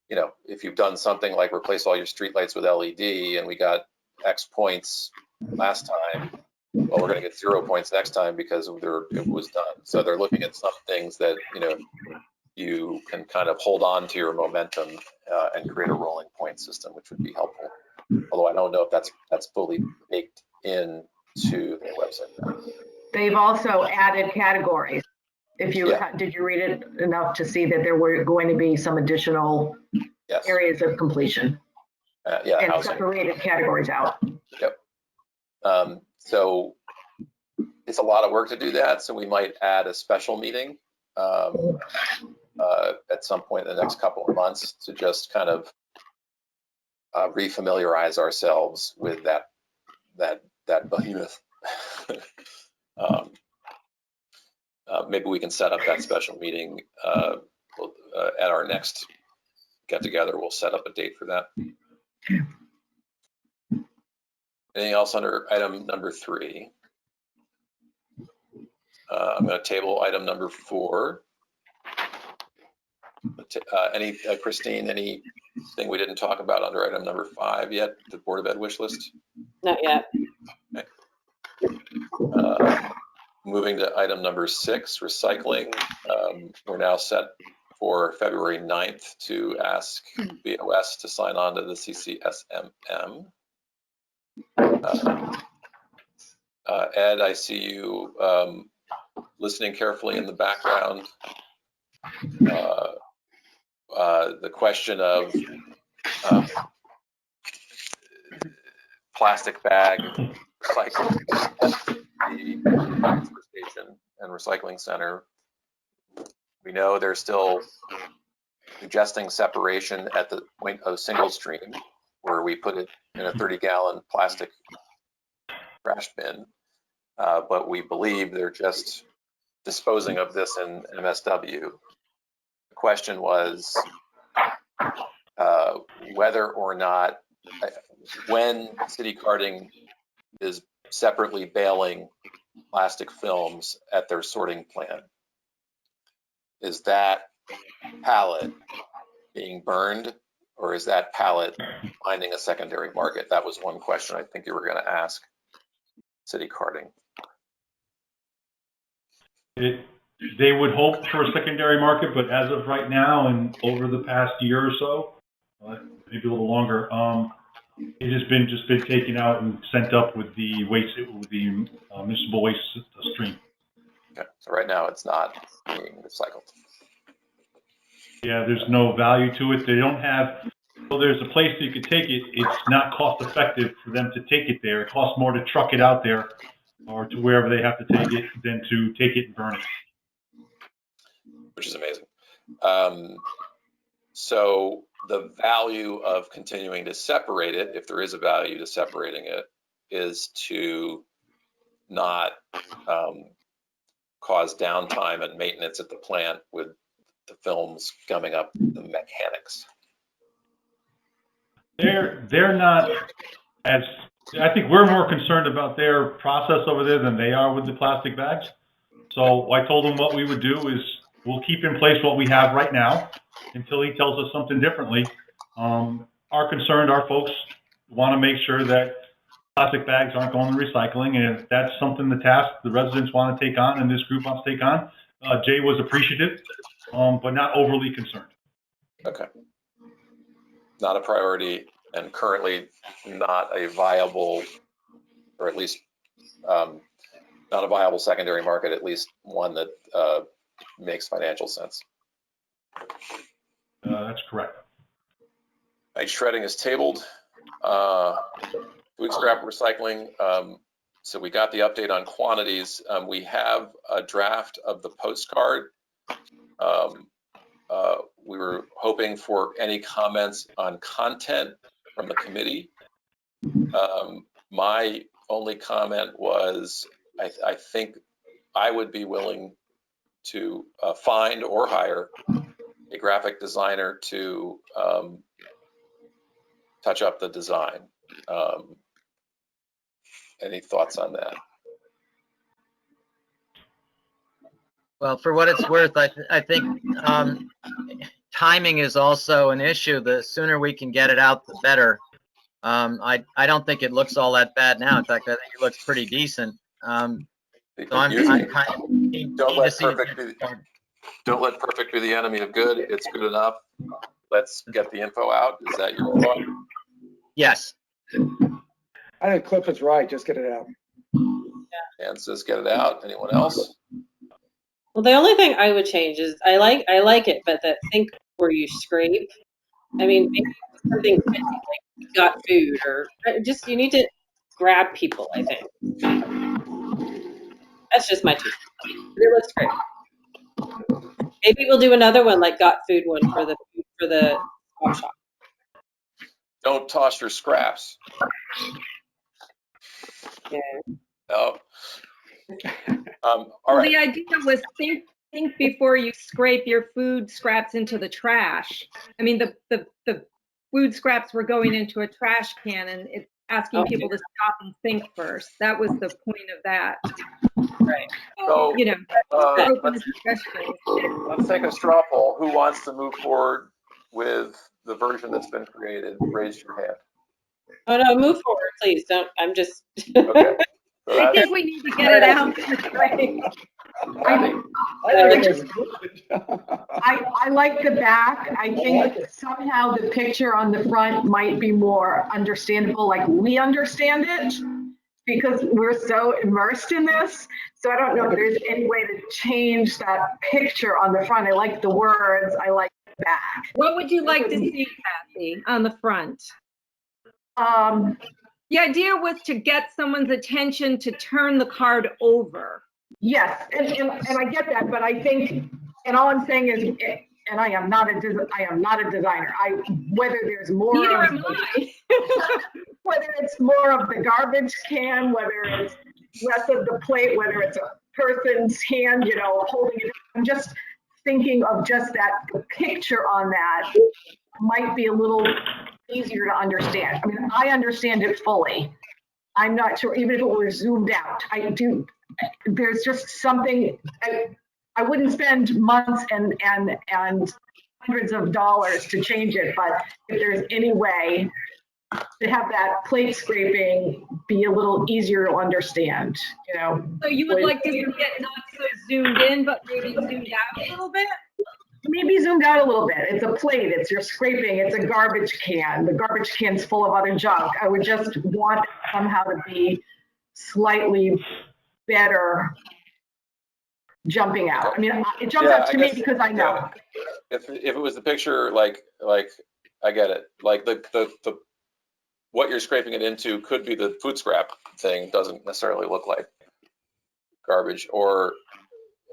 if you've done something like replace all your streetlights with LED and we got X points last time, well, we're going to get 0 points next time because it was done. So they're looking at some things that, you can kind of hold on to your momentum and create a rolling point system, which would be helpful. Although I don't know if that's fully baked into their website now. They've also added categories. Did you read it enough to see that there were going to be some additional areas of completion? And housing. Separated categories out. Yep. So it's a lot of work to do that. So we might add a special meeting at some point in the next couple of months to just kind of refamiliarize ourselves with that behemoth. Maybe we can set up that special meeting at our next get together. We'll set up a date for that. Anything else under item number 3? I'm going to table item number 4. Christine, anything we didn't talk about under item number 5 yet, the Board of Ed wish list? Not yet. Okay. Moving to item number 6, recycling. We're now set for February 9th to ask BOS to sign on to the CCSMM. Ed, I see you listening carefully in the background. The question of plastic bag recycling at the transfer station and recycling center. We know they're still suggesting separation at the point of single stream, where we put it in a 30-gallon plastic trash bin, but we believe they're just disposing of this in MSW. The question was whether or not, when city carting is separately baling plastic films at their sorting plant, is that pallet being burned, or is that pallet finding a secondary market? That was one question I think you were going to ask city carting. They would hope for a secondary market, but as of right now and over the past year or so, maybe a little longer, it has been taken out and sent up with the waste, with the municipal waste stream. Okay, so right now it's not being recycled. Yeah, there's no value to it. They don't have, well, there's a place that you could take it. It's not cost effective for them to take it there. It costs more to truck it out there or to wherever they have to take it than to take it and burn it. Which is amazing. So the value of continuing to separate it, if there is a value to separating it, is to not cause downtime and maintenance at the plant with the films gumming up the mechanics. They're not as, I think we're more concerned about their process over there than they are with the plastic bags. So I told them what we would do is we'll keep in place what we have right now until he tells us something differently. Our folks want to make sure that plastic bags aren't going to recycling, and if that's something the residents want to take on and this group wants to take on, Jay was appreciative, but not overly concerned. Okay. Not a priority, and currently not a viable, or at least not a viable secondary market, at least one that makes financial sense. That's correct. Night shredding is tabled. Food scrap recycling. So we got the update on quantities. We have a draft of the postcard. We were hoping for any comments on content from the committee. My only comment was, I think I would be willing to find or hire a graphic designer to touch up the design. Any thoughts on that? Well, for what it's worth, I think timing is also an issue. The sooner we can get it out, the better. I don't think it looks all that bad now. In fact, I think it looks pretty decent. So I'm kind of keen to see it. Don't let perfect be the enemy of good. It's good enough. Let's get the info out. Is that your thought? Yes. I think Cliff is right. Just get it out. And says get it out. Anyone else? Well, the only thing I would change is I like it, but that think where you scrape. I mean, maybe something like got food, or just you need to grab people. I think that's just my 2 cents. It looks great. Maybe we'll do another one like got food one for the swap shop. Don't toss your scraps. Yeah. Oh. All Well, right. the idea was think before you scrape your food scraps into the trash. I mean, the food scraps were going into a trash can, and it's asking people to stop and think first. That was the point of that. Right. So, you know, let's take a straw poll. Who wants to move forward with the version that's been created? Raise your hand. Oh no, move forward, please. Don't. I'm just. Okay. I think we need to get it out there, Craig. I think it's good. I like the back. I think somehow the picture on the front might be more understandable, like we understand it, because we're so immersed in this. So I don't know if there's any way to change that picture on the front. I like the words. I like the back. What would you like to see, Kathy, on the front? The idea was to get someone's attention to turn the card over. Yes, and I get that, but I think, and all I'm saying is, and I am not a designer. Whether there's more Neither of am I. whether it's more of the garbage can, whether it's less of the plate, whether it's a person's hand, holding it. I'm just thinking of just that, the picture on that might be a little easier to understand. I mean, I understand it fully. I'm not sure, even if it were zoomed out, I do. There's just something, I wouldn't spend months and hundreds of dollars to change it, but if there's any way to have that plate scraping be a little easier to understand, So you would like to see it not so zoomed in, but maybe zoomed out a little bit? Maybe zoomed out a little bit. It's a plate, it's your scraping, it's a garbage can. The garbage can's full of other junk. I would just want it somehow to be slightly better jumping out. I mean, it jumps out to me because I know. If it was the picture, like I get it. Like the what you're scraping it into could be the food scrap thing. Doesn't necessarily look like garbage,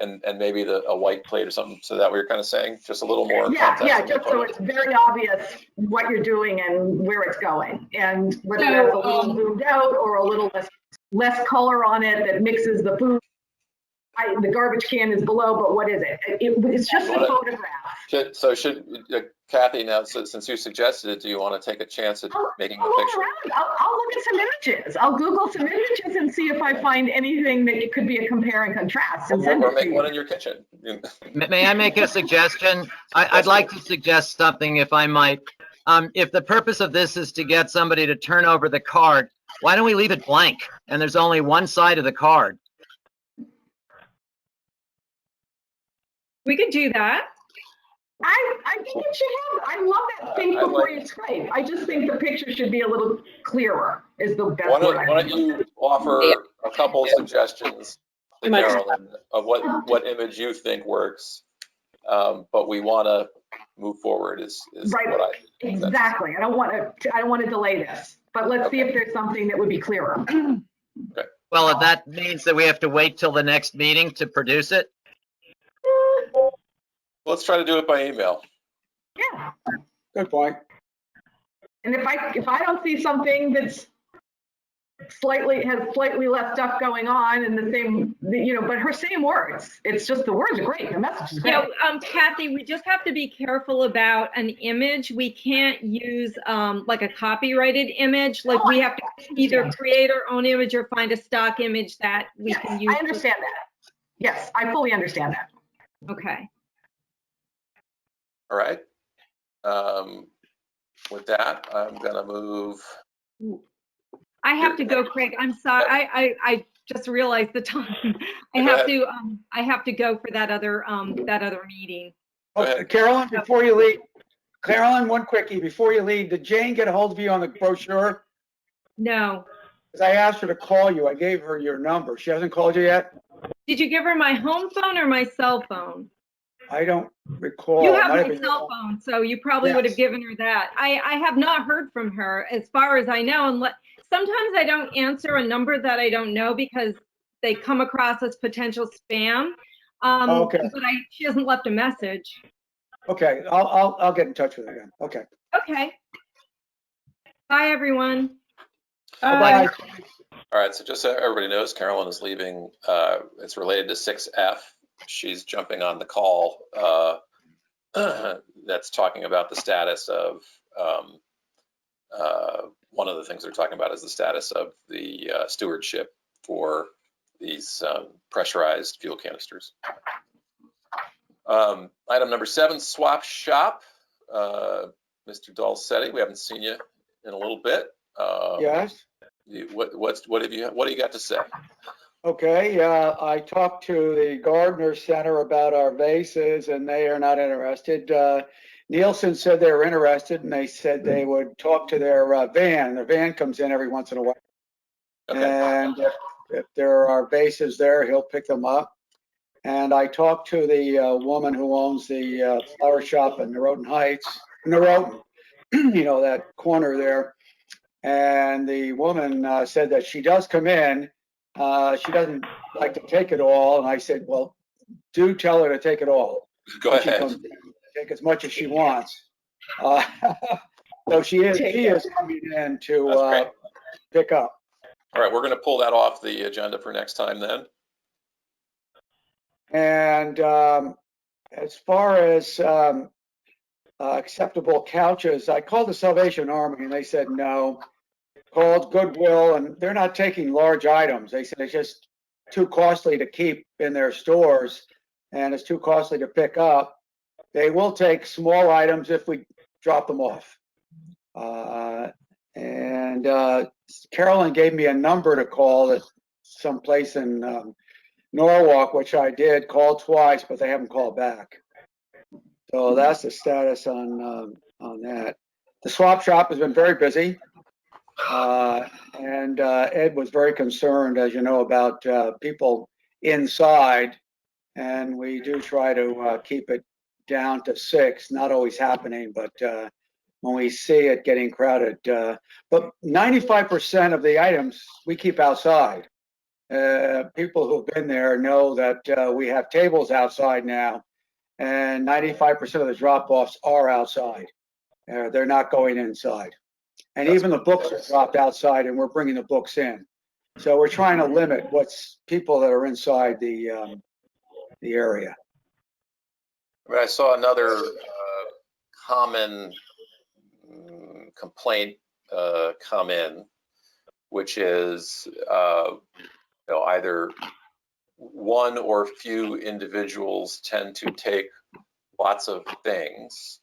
and maybe a white plate or something. So that what you're kind of saying, just a little more. Yeah, just so it's very obvious what you're doing and where it's going, and whether that's a little zoomed out or a little less color on it that mixes the food. The garbage can is below, but what is it? It's just a photograph. So should Kathy, now since you suggested it, do you want to take a chance at making the picture? I'll look at some images. I'll Google some images and see if I find anything that it could be a compare and contrast. And send or it make to you. one in your kitchen. May I make a suggestion? I'd like to suggest something, if I might. If the purpose of this is to get somebody to turn over the card, why don't we leave it blank and there's only one side of the card? We could do that. I think it should have. I love that think before you scrape. I just think the picture should be a little clearer. Is the best word. Why don't you offer a couple suggestions to Carolyn of what image you think works, but we want to move forward. Is right. What I think. Exactly. I don't want to delay this, but let's see if there's something that would be clearer. Okay. Well, if that means that we have to wait till the next meeting to produce it. Let's try to do it by email. Yeah. Good point. And if I don't see something that's has slightly less stuff going on and the same, but her same words. It's just the words are great. The message is great. Kathy, we just have to be careful about an image. We can't use like a copyrighted image. Like we have to either create our own image or find a stock image that we can use. I understand that. Yes, I fully understand that. Okay. All right. With that, I'm gonna move. I have to go, Craig. I'm sorry. I just realized the time. I have to go for that other meeting. Oh, Carolyn, before you leave, one quickie before you leave. Did Jane get a hold of you on the brochure? No. Because I asked her to call you. I gave her your number. She hasn't called you yet? Did you give her my home phone or my cell phone? I don't recall. You have my cell phone, so you probably would have given her that. I have not heard from her as far as I know. And sometimes I don't answer a number that I don't know because they come across as potential spam. Okay. But she hasn't left a message. Okay, I'll get in touch with her again. Okay. Okay. Bye, everyone. Bye. All right, so just so everybody knows, Carolyn is leaving. It's related to 6F. She's jumping on the call that's talking about the status of, one of the things they're talking about is the status of the stewardship for these pressurized fuel canisters. Item number 7, swap shop. Mr. Dulcetti, we haven't seen you in a little bit. Yes. What do you got to say? Okay, I talked to the Gardner Center about our vases and they are not interested. Nielsen said they were interested and they said they would talk to their van. Their van comes in every once in a while. Okay. And if there are vases there, he'll pick them up. And I talked to the woman who owns the flower shop in Norotan Heights, Norotan, you know, that corner there. And the woman said that she does come in. She doesn't like to take it all. And I said, well, do tell her to take it all. Go When she ahead. comes in, take as much as she wants. So she is coming in That's to great. pick up. All right, we're going to pull that off the agenda for next time then. And as far as acceptable couches, I called the Salvation Army and they said no. Called Goodwill and they're not taking large items. They said it's just too costly to keep in their stores and it's too costly to pick up. They will take small items if we drop them off. Carolyn gave me a number to call at some place in Norwalk, which I did, call twice, but they haven't called back. So that's the status on that. The swap shop has been very busy. Ed was very concerned, as you know, about people inside. And we do try to keep it down to 6, not always happening, but when we see it getting crowded. But 95% of the items we keep outside. People who've been there know that we have tables outside now, and 95% of the drop-offs are outside. They're not going inside. And even the books are dropped outside, and we're bringing the books in. So we're trying to limit what's people that are inside the area. I saw another common complaint come in, which is either one or few individuals tend to take lots of things,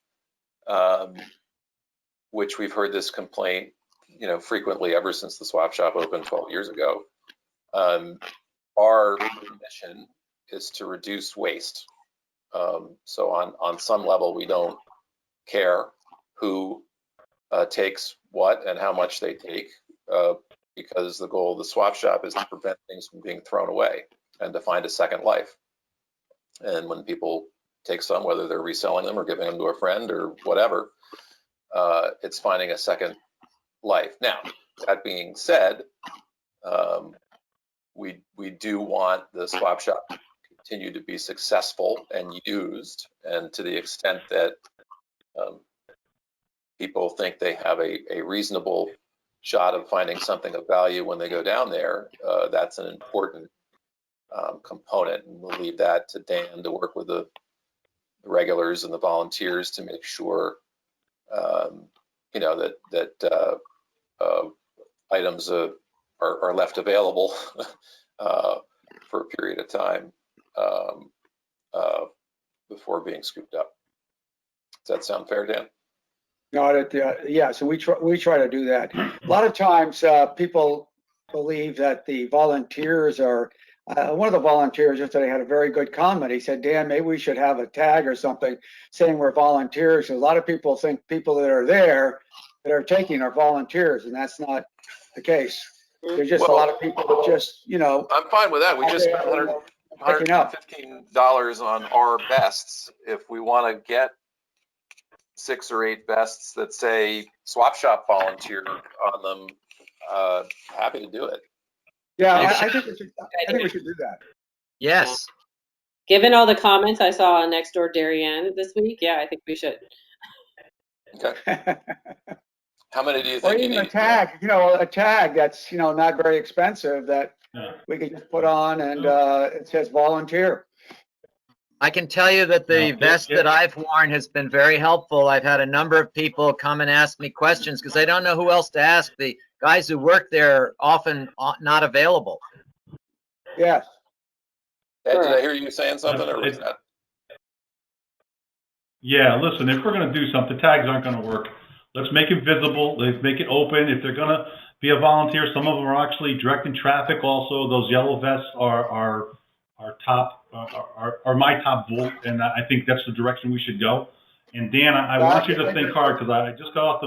which we've heard this complaint, frequently ever since the swap shop opened 12 years ago. Our mission is to reduce waste. So on some level, we don't care who takes what and how much they take, because the goal of the swap shop is to prevent things from being thrown away and to find a second life. And when people take some, whether they're reselling them or giving them to a friend or whatever, it's finding a second life. Now, that being said, we do want the swap shop to continue to be successful and used, and to the extent that people think they have a reasonable shot of finding something of value when they go down there, that's an important component, and we'll leave that to Dan to work with the regulars and the volunteers to make sure that items are left available for a period of time before being scooped up. Does that sound fair, Dan? No, yeah, so we try to do that. A lot of times people believe that the volunteers are, one of the volunteers yesterday had a very good comment. He said, Dan, maybe we should have a tag or something saying we're volunteers. A lot of people think people that are there that are taking are volunteers, and that's not the case. There's just a lot of people that just, I'm fine with that. We just spent $115 on our vests. If we want to get 6 or 8 vests that say swap shop volunteer on them, happy to do it. Yeah, I think we should do that. Yes. Given all the comments I saw on Nextdoor Darien this week, yeah, I think we should. Okay. How many do you Or think you even need? a tag, a tag that's, not very expensive that we could just put on and it says volunteer. I can tell you that the vest that I've worn has been very helpful. I've had a number of people come and ask me questions because they don't know who else to ask. The guys who work there are often not available. Yes. Ed, did I hear you saying something, or was that? Yeah, listen, if we're going to do something, the tags aren't going to work. Let's make it visible. Let's make it open. If they're going to via volunteers. Some of them are actually directing traffic. Also, those yellow vests are my top vote, and I think that's the direction we should go. And Dan, I want you to think hard, because I just got off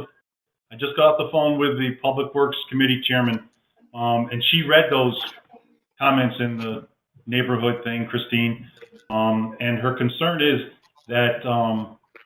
the phone with the Public Works Committee chairman, and she read those comments in the neighborhood thing, Christine, and her concern is that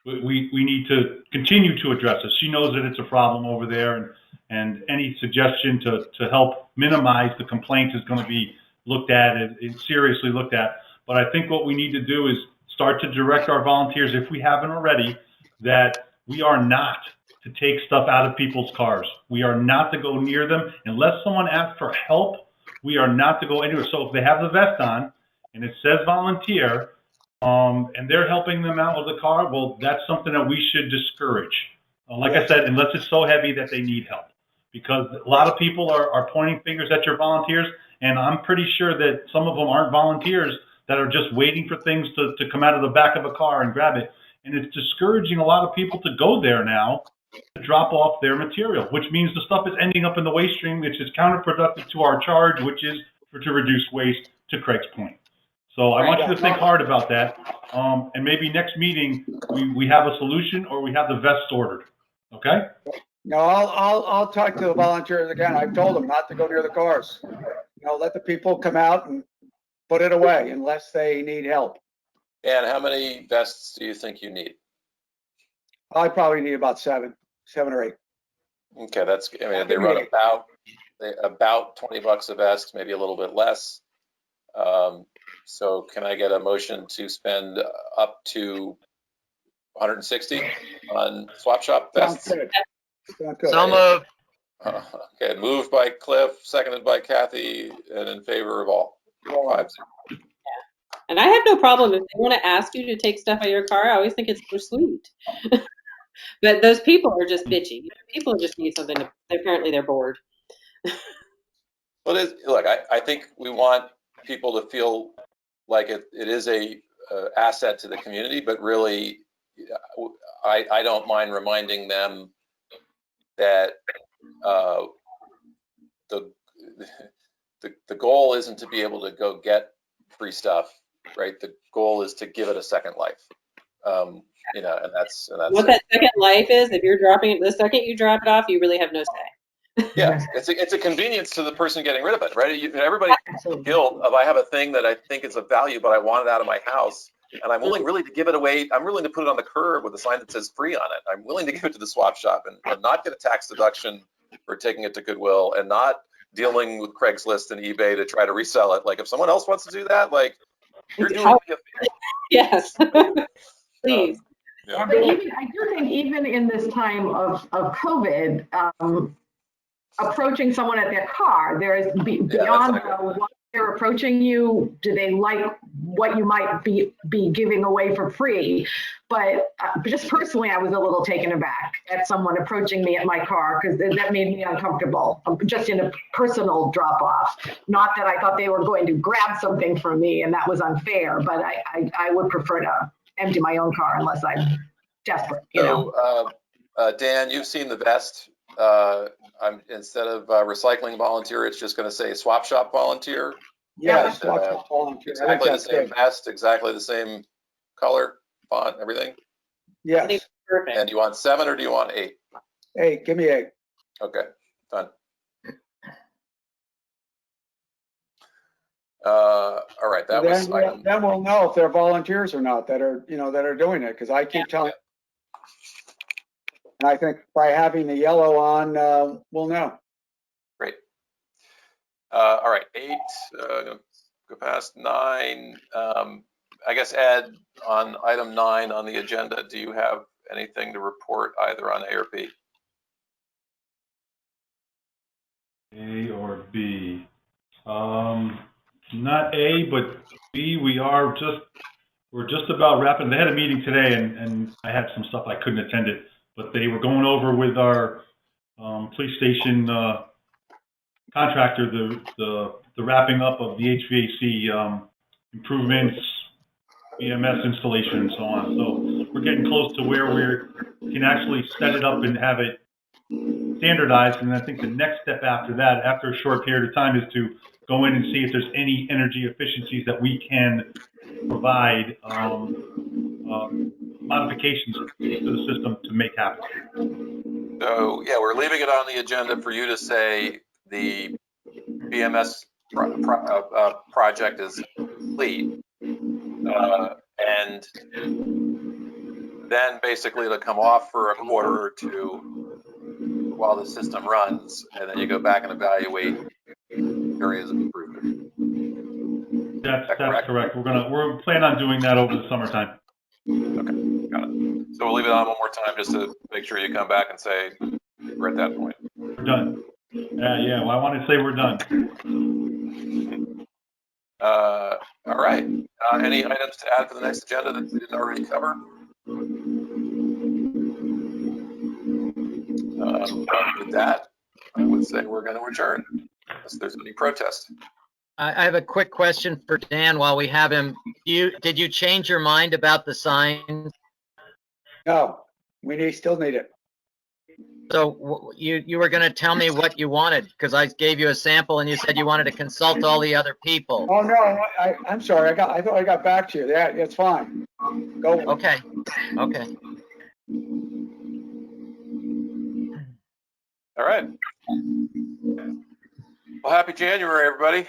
we need to continue to address this. She knows that it's a problem over there, and any suggestion to help minimize the complaints is going to be looked at and seriously looked at. But I think what we need to do is start to direct our volunteers, if we haven't already, that we are not to take stuff out of people's cars. We are not to go near them unless someone asks for help. We are not to go anywhere. So if they have the vest on and it says volunteer, and they're helping them out with the car, well, that's something that we should discourage. Like I said, unless it's so heavy that they need help, because a lot of people are pointing fingers at your volunteers, and I'm pretty sure that some of them aren't volunteers, that are just waiting for things to come out of the back of a car and grab it. And it's discouraging a lot of people to go there now to drop off their material, which means the stuff is ending up in the waste stream, which is counterproductive to our charge, which is to reduce waste, to Craig's point. So I want you to think hard about that. And maybe next meeting, we have a solution, or we have the vests ordered. Okay? No, I'll talk to the volunteers again. I've told them not to go near the cars. Let the people come out and put it away unless they need help. And how many vests do you think you need? I probably need about seven or eight. Okay, they run about $20 a vest, maybe a little bit less. So can I get a motion to spend up to 160 on swap shop vests? Sounds good. So moved. Okay, moved by Cliff, seconded by Kathy, and in favor of all. 5-0. And I have no problem if they want to ask you to take stuff out of your car. I always think it's so sweet. But those people are just bitchy. People just need something to, apparently they're bored. Well, look, I think we want people to feel like it is a asset to the community, but really, I don't mind reminding them that the goal isn't to be able to go get free stuff, right? The goal is to give it a second life. And that's what that second life is. If you're dropping it, the second you drop it off, you really have no say. Yeah, it's a convenience to the person getting rid of it, right? Everybody has guilt of, I have a thing that I think is of value, but I want it out of my house, and I'm willing really to give it away. I'm willing to put it on the curb with a sign that says free on it. I'm willing to give it to the swap shop and not get a tax deduction for taking it to Goodwill, and not dealing with Craigslist and eBay to try to resell it. Like, if someone else wants to do that, like, you're doing me a favor. Yes. Please. Yeah. But I do think even in this time of COVID, approaching someone at their car, there is beyond what they're approaching you, do they like what you might be giving away for free? But just personally, I was a little taken aback at someone approaching me at my car, because that made me uncomfortable, just in a personal drop off. Not that I thought they were going to grab something from me and that was unfair, but I would prefer to empty my own car unless I'm desperate, So, Dan, you've seen the vest. Instead of recycling volunteer, it's just going to say swap shop volunteer. Yeah, swap shop volunteer. Exactly the same vest, exactly the same color, font, everything. Yes. Perfect. And do you want 7 or do you want 8? 8. Give me 8. Okay, done. All right, that was. Then we'll know if they're volunteers or not that are doing it, because I keep telling. And I think by having the yellow on, we'll know. Great. All right, 8. Go past 9. I guess, Ed, on item 9 on the agenda, do you have anything to report either on A or B? A or B? Not A, but B. We're just about wrapping. They had a meeting today, and I had some stuff I couldn't attend it, but they were going over with our police station contractor the wrapping up of the HVAC improvements, EMS installation, and so on. So we're getting close to where we can actually set it up and have it standardized. And I think the next step after that, after a short period of time, is to go in and see if there's any energy efficiencies that we can provide modifications to the system to make happen. So yeah, we're leaving it on the agenda for you to say the BMS project is complete, and then basically it'll come off for a quarter or two while the system runs, and then you go back and evaluate areas of improvement. That's correct. We're planning on doing that over the summertime. Okay, got it. So we'll leave it on one more time just to make sure you come back and say we're at that point. We're done. Yeah. Well, I want to say we're done. All right. Any items to add for the next agenda that we didn't already cover? With that, I would say we're going to adjourn unless there's any protest. I have a quick question for Dan while we have him. Did you change your mind about the sign? No, we still need it. So you were going to tell me what you wanted, because I gave you a sample and you said you wanted to consult all the other people. Oh, no, I'm sorry. I thought I got back to you. Yeah, it's fine. Go. Okay. All right. Well, happy January, everybody.